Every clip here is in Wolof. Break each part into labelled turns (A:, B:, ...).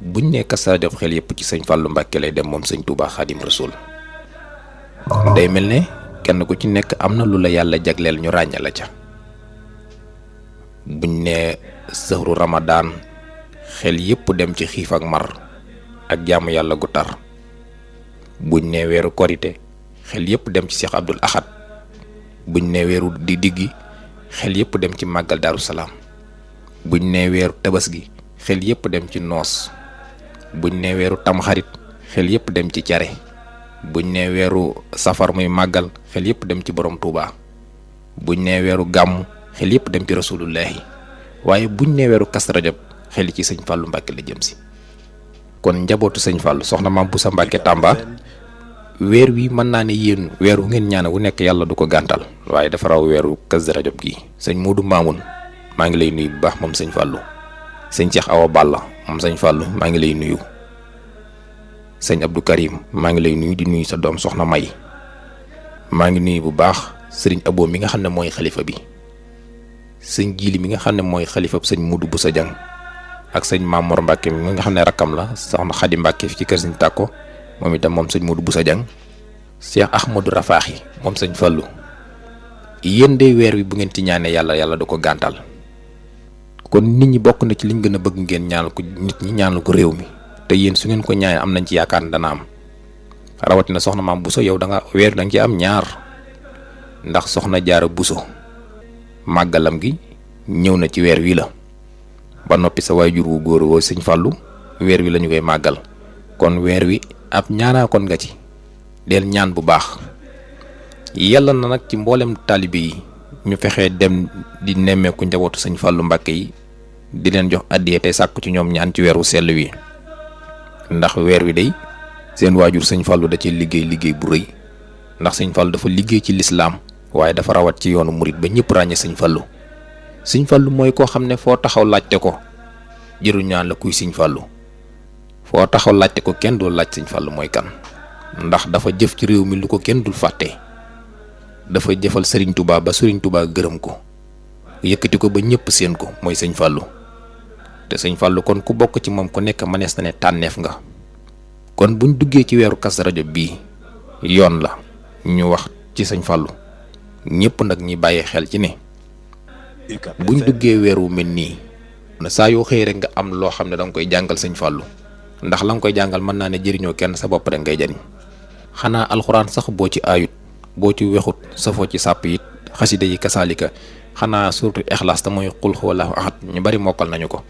A: buñ ne Kazu Rajab xel yëpp ci sëñ Fallou Mbacké lay dem moom sëñ Touba Xaadim Rasul. day mel ne kenn ku ci nekk am na lu la yàlla jagleel ñu ràññee la ca. buñ ne sëhru Ramadan xel yëpp dem ci xiif ak mar ak jaamu yàlla gu tar. buñ ne weeru korite xel yëpp dem ci Cheikh Abdoul Ahad. buñ ne weeru di diggi xel yëpp dem ci màggal Daaru Salaam. buñ ne weeru tabaski xel yëpp dem ci noos. buñ ne weeru tamxarit xel yëpp dem ci cere. buñ ne weeru safar muy màggal xel yëpp dem ci borom Touba. buñ ne weeru gàmm xel yëpp dem ci rasulullahi. waaye buñ ne weeru Kazu Rajab xel ci sëñ Fallou Mbacké la jëm si. kon njabootu sëñ Fallou soxna Maam Boussa Mbacké Tamba weer wi mën naa ne yéen weer wu ngeen ñaane wu nekk yàlla du ko gàntal waaye dafa raw weeru Kazu Rajab gi. sëñ Modou Mamoun maa ngi lay nuyu bu baax moom sëñ Fallou. sëñ Cheikh Awa Balla moom sëñ Fallou maa ngi lay nuyu. sëñ Abdou Karim maa ngi lay nuyu di nuyu sa doom soxna May. maa ngi nuyu bu baax sëriñ Abo mi nga xam ne mooy xalifa bi. sëñ Jili mi nga xam ne mooy xalifa sëñ Modou Boussa Dieng ak sëñ Mamor Mbacké mi nga xam ne rakkam la soxna Xadi Mbacké fi ci kër sëñ Tàkko moom itam moom sëñ Modou Boussa Dieng. Cheikh Ahmadou Rafahi moom sëñ Fallou. yéen de weer wi bu ngeen ci ñaanee yàlla du ko gàntal. kon nit ñi bokk na ci liñ gën a bëgg ngeen ñaanal ko nit ñi ñaanal ko réew mi te yéen su ngeen ko ñaanee am nañ ci yaakaar ne dana am rawatina soxna Maam Bousso yow da nga weer da nga ci am ñaar ndax soxna Jaara Bousso màggalam gi ñëw na ci weer wi la ba noppi sa waajur wu góor woo sëñ Fallou weer wi la ñu koy màggal kon weer wi ab ñaanaa kon nga ci del ñaan bu baax. yàlla na nag ci mboolem taalibe yi ñu fexee dem di nemmeeku njabootu sëñ Fallou Mbacké yi di leen jox addiya tey sàkku ci ñoom ñaan ci weeru sell wi ndax weer wi day seen waajur sëñ Fallou da ci liggéey bu rëy ndax sëñ Fallou dafa liggéey ci lislaam waaye dafa rawat ci yoonu murit ba ñëpp ràññee sëñ Fallou. sëñ Fallou mooy koo xam ne foo taxaw laajte ko jëru ñaan la kuy sëñ Fallou foo taxaw laajte ko kenn dul laaj sëñ Fallou mooy kan ndax dafa jëf ci réew mi lu ko kenn dul fàtte. dafa jëfal Serigne Touba ba Serigne Touba gërëm ko yëkkati ko ba ñëpp seen ko mooy sëñ Fallou te sëñ Fallou kon ku bokk ci moom ku nekk mënees na ne tànneef nga. kon buñ duggee ci weeru Kazu Rajab bii yoon la ñu wax ci sëñ Fallou ñëpp nag ñi bàyyi xel ci ne buñ duggee weer wu mel nii saa yoo xëy rek nga am loo xam ne danga koy jàngal sëñ Fallou ndax la nga koy jàngal mën naa ne jëriñoo kenn sa bopp rek ngay jariñ xanaa alxuraan sax boo ci aayut boo ci wexut safoo ci sàpp it xasida yi kasaalika xanaa surtout ixlaas te mooy xul huwallaahu ahad ñu bari mokkal nañu ko.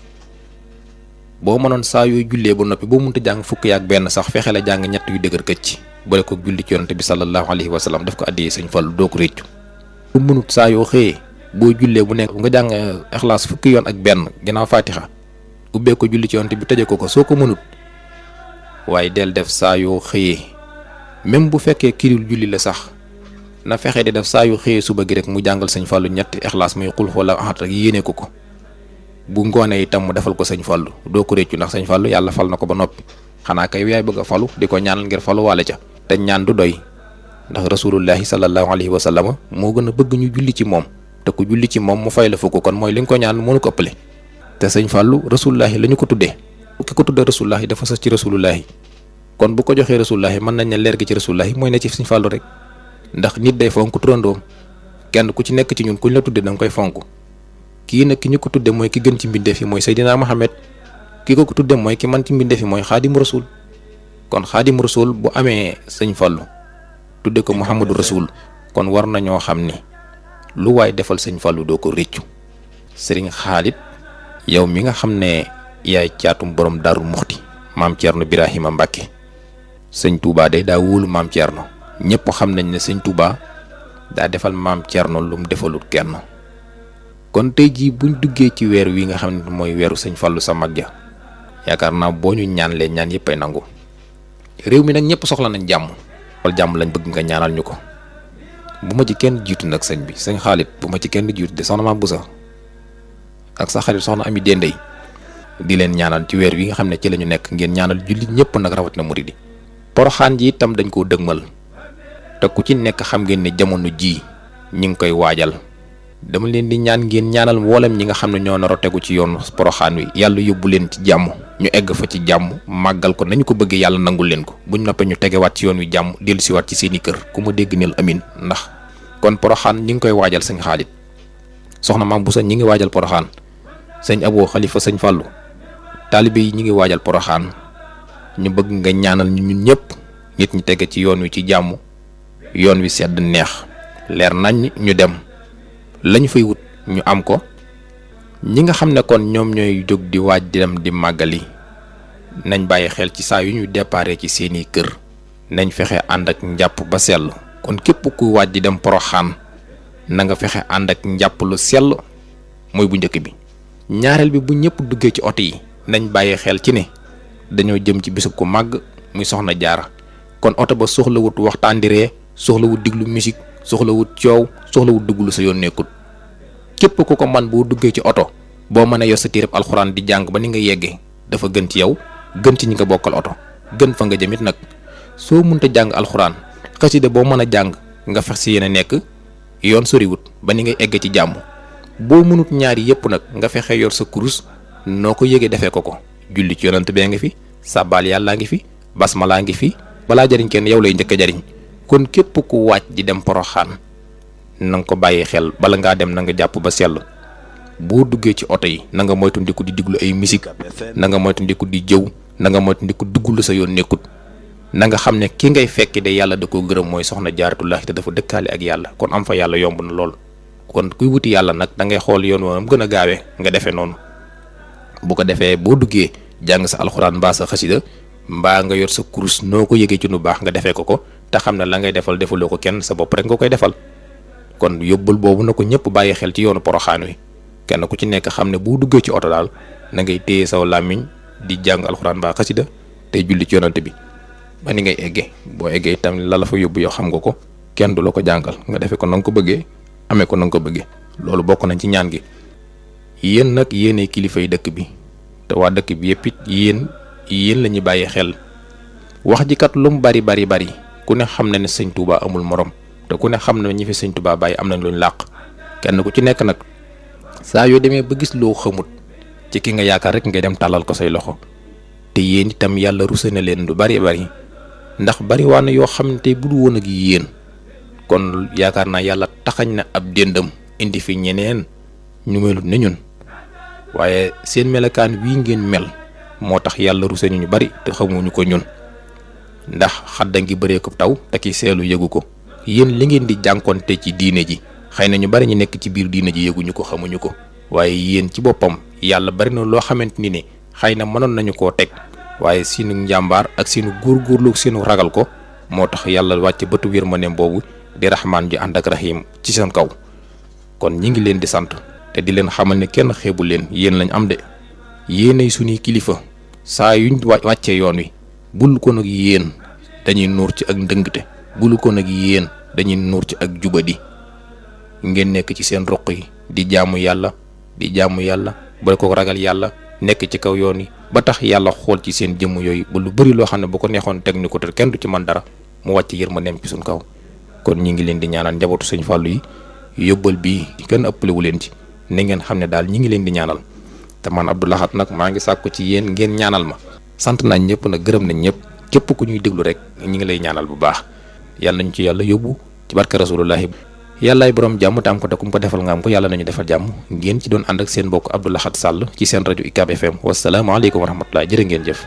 A: boo mënoon saa yooy jullee ba noppi boo mënta jàng fukk yaak benn sax fexe la jàng ñett yu dëgër këcc boole ko julli ci yonante bi sallallahu alayhi wa sallam daf ko addiyee sëñ Fallou doo ko réccu. bu mënut saa yoo xëyee boo jullee bu nekk nga jàng ixlaas fukki yoon ak benn ginnaaw faatixa ubbee ko julli ci yonante bi tëje ko soo ko mënut waaye del def saa yoo xëyee même bu fekkee kiril julli la sax na fexe di def saa yu xëyee suba gi rek mu jàngal sëñ Fallou ñetti ixlaas muy xul huwallaahu ahad rek yéene ko bu ngoonee itam mu defal ko sëñ Fallou doo ko réccu ndax sëñ Fallou yàlla fal na ko ba noppi xanaa kay yaay bëgg a falu di ko ñaanal ngir falu waale ca te ñaan du doy ndax rasulullahi sallallahu alayhi wa sallam moo gën a bëgg ñu julli ci moom te ku julli ci moom mu fay la fukk kon mooy li nga ko ñaan mënu ko ëppale te sëñ Fallou rasulullahi la ñu ko tuddee ki ko tuddee rasulullahi dafa sës ci rasulullahi kon bu ko joxee rasulullahi mën nañ ne leer gi ci rasulullahi mooy ne ci sëñ Fallou rek ndax nit day fonk turandoom kenn ku ci nekk ci ñun kuñ la tudde da nga koy fonk kii nag ki ñu ko tudde mooy ki gën ci mbindeef yi mooy Seydina Mohamed ki ko tudde mooy ki man ci mbindeef yi mooy Xaadimu Rasul kon Xaadimu Rasul bu amee sëñ Fallou tudde ko Muhammadu Rasul kon war nañoo xam ni lu waay defal sëñ Fallou doo ko réccu. Sëriñ Xaalit yow mi nga xam ne yaay caatum borom Daaru Muxti maam Thierno Birahima Mbacké sëñ Touba day daa wóolu maam Thierno ñëpp xam nañ ne sëñ Touba daa defal maam Thierno lu mu defalut kenn. kon tey jii buñ duggee ci weer wi nga xam ne mooy weeru sëñ Fallou sa mag ja yaakaar naa boo ñu ñaanlee ñaan yëpp ay nangu réew mi nag ñëpp soxla nañ jàmm wala jàmm lañ bëgg nga ñaanal ñu ko bu ma ci kenn jiitu nag sëñ bi sëñ Xaalit bu ma ci kenn jiitu de soxna Maam Boussa ak sa xarit soxna Ami Dendey di leen ñaanal ci weer wi nga xam ne ci la ñu nekk ngeen ñaanal jullit ñëpp nag rawatina murid yi. Poroxaan ji itam dañ koo dëgmal te ku ci nekk xam ngeen ne jamono jii ñi ngi koy waajal. dama leen di ñaan ngeen ñaanal mboolem ñi nga xam ne ñoo nar a tegu ci yoonu Poroxaan wi yàlla yóbbu leen ci jàmm ñu egg fa ci jàmm màggal ko nañu ko bëggee yàlla nangul leen ko buñ noppee ñu tegewaat ci yoon wi jàmm dellu siwaat ci seeni kër ku ma dégg neel amin. ndax kon Poroxaan ñi ngi koy waajal sëñ Xaalit soxna Maam Boussa ñi ngi waajal Poroxaan sëñ Abo Xalifa sëñ Fàllu taalibe yi ñi ngi waajal Poroxaan ñu bëgg nga ñaanal ñu ñun ñëpp nit ñi tege ci yoon wi ci jàmm yoon wi sedd neex leer nañ ñu dem lañu fay wut ñu am ko. ñi nga xam ne kon ñoom ñooy jóg di waaj di dem di màggali nañ bàyyi xel ci saa yu ñu déparé ci seeni kër nañ fexe ànd ak njàpp ba sell. kon képp ku waaj di dem Poroxaan na nga fexe ànd ak njàpp lu sell mooy bu njëkk bi. ñaareel bi bu ñëpp duggee ci oto yi nañ bàyyi xel ci ne dañoo jëm ci bisub ku màgg muy soxna jaara kon oto ba soxlawut waxtaan di ree soxlawut diglu musique soxlawut coow soxlawut dugg lu sa yoon nekkut. képp ku ko man boo duggee ci oto boo mën a yor sa téereb alxuraan di jàng ba ni nga yeggee dafa gën ci yow gën ci ñi nga bokkal oto gën fa nga jëmit nag. soo mënta jàng alxuraan xasida boo mën a jàng nga fex si yéen a nekk yoon soriwut ba ni ngay egg ci jàmm. boo mënut ñaari yépp nag nga fexe yor sa kurus noo ko yëgee defee ko julli ci yonant bee ngi fi sàbbaal yàllaa ngi fi basmalaa ngi fi balaa jariñ kenn yow lay njëkk a jariñ. kon képp ku wàcc di dem Poroxaan na nga ko bàyyi xel bala ngaa dem na nga jàpp ba sell. boo duggee ci oto yi na nga moytandiku di diglu ay musique na nga moytandiku di jëw na nga moytandiku duggulu sa yoon nekkut. na nga xam ne ki ngay fekki de yàlla da koo gërëm mooy soxna Jaaratullaahi te dafa dëkkaale ak yàlla kon am fa yàlla yomb na lool. kon kuy wuti yàlla nag da ngay xool yoon woonam gën a gaawee nga defee noonu. bu ko defee boo duggee jàng sa alxuraan mbaa sa xasida mbaa nga yor sa kurus noo ko yëgee ci nu baax nga defee ko te xam ne la ngay defal defaloo ko kenn sa bopp rek nga koy defal. kon yóbbul boobu na ko ñëpp bàyyi xel ci yoonu Poroxaan wi kenn ku ci nekk xam ne boo duggee ci oto daal na ngay téye saw làmmiñ di jàng alxuraan mbaa xasida te julli ci yonante bi ba ni ngay eggee boo eggee itam la la fa yóbbu yoo xam nga ko kenn du la ko jàngal nga defee ko na nga ko bëggee amee ko na nga ko bëggee. loolu bokk nañ ci ñaan gi. yéen nag yéenay kilifay dëkk bi te waa dëkk bi yëpp it yéen la ñuy bàyyi xel wax ji kat lu mu bari ku ne xam na ne sëñ Touba amul morom te ku ne xam na ñi fi sëñ Touba bàyyi am nañ luñ làq kenn ku ci nekk nag saa yoo demee ba gis loo xamut ci ki nga yaakaar rek ngay dem tàllal ko say loxo. te yéen itam yàlla ruse na leen lu bari ndax bari waa na yoo xam ne tey bu du woon ak yéen kon yaakaar naa yàlla taxañ na ab déndam indi fi ñeneen ñu melut ne ñun waaye seen melakaan wii ngeen mel moo tax yàlla ruse ñu bari te xamuñu ko ñun. ndax xadda ngi bëree ko taw te ki seelu yëgu ko yéen li ngeen di jànkonte ci diine ji xëy na ñu bari ñu nekk ci biir diine ji yëguñu ko xamuñu ko waaye yéen ci boppam yàlla bari na loo xamante ni ne xëy na mënoon nañu koo teg waaye seenu njàmbaar ak seenu góorgóorlu ak seenu ragal ko moo tax yàlla wàcce bëtu yërmandeem boobu di raxmaan ji ànd ak rahim ci seen kaw. kon ñi ngi leen di sant te di leen xamal ne kenn xeebu leen yéen lañ am de yéenay suñuy kilifa saa yuñ wàccee yoon wi bul ko nag yéen dañuy nuur ci ak ndëngte bul ko nag yéen dañuy nuur ci ak jubadi ngeen nekk ci seen roq yi di jaamu yàlla ba ko ragal yàlla nekk ci kaw yoon yi ba tax yàlla xool ci seen jëmm yooyu ba lu bari loo xam ne bu ko neexoon teg ni ko te kenn du ci man dara mu wàcc yërmandeem ci suñ kaw. kon ñi ngi leen di ñaanal njabootu sëñ Fallou yi yóbbal bii kenn ëppalewu leen ci ni ngeen xam ne daal ñi ngi leen di ñaanal te man Abdou Lahad nag maa ngi sàkku ci yéen ngeen ñaanal ma. sant nañ ñëpp nag gërëm nañ ñëpp képp ku ñuy déglu rek ñi ngi lay ñaanal bu baax yàlla nañu ci yàlla yóbbu ci barke rasulullahi yàllaay borom jàmm te am ko te kum ko defal nga am ko yàlla nañu defal jàmm ngeen ci doon ànd ak seen mbokk Abdou Lahad Sall ci seen rajo UCAB FM wasalaamaaleykum wa rahmatulah jërë ngeen jëf.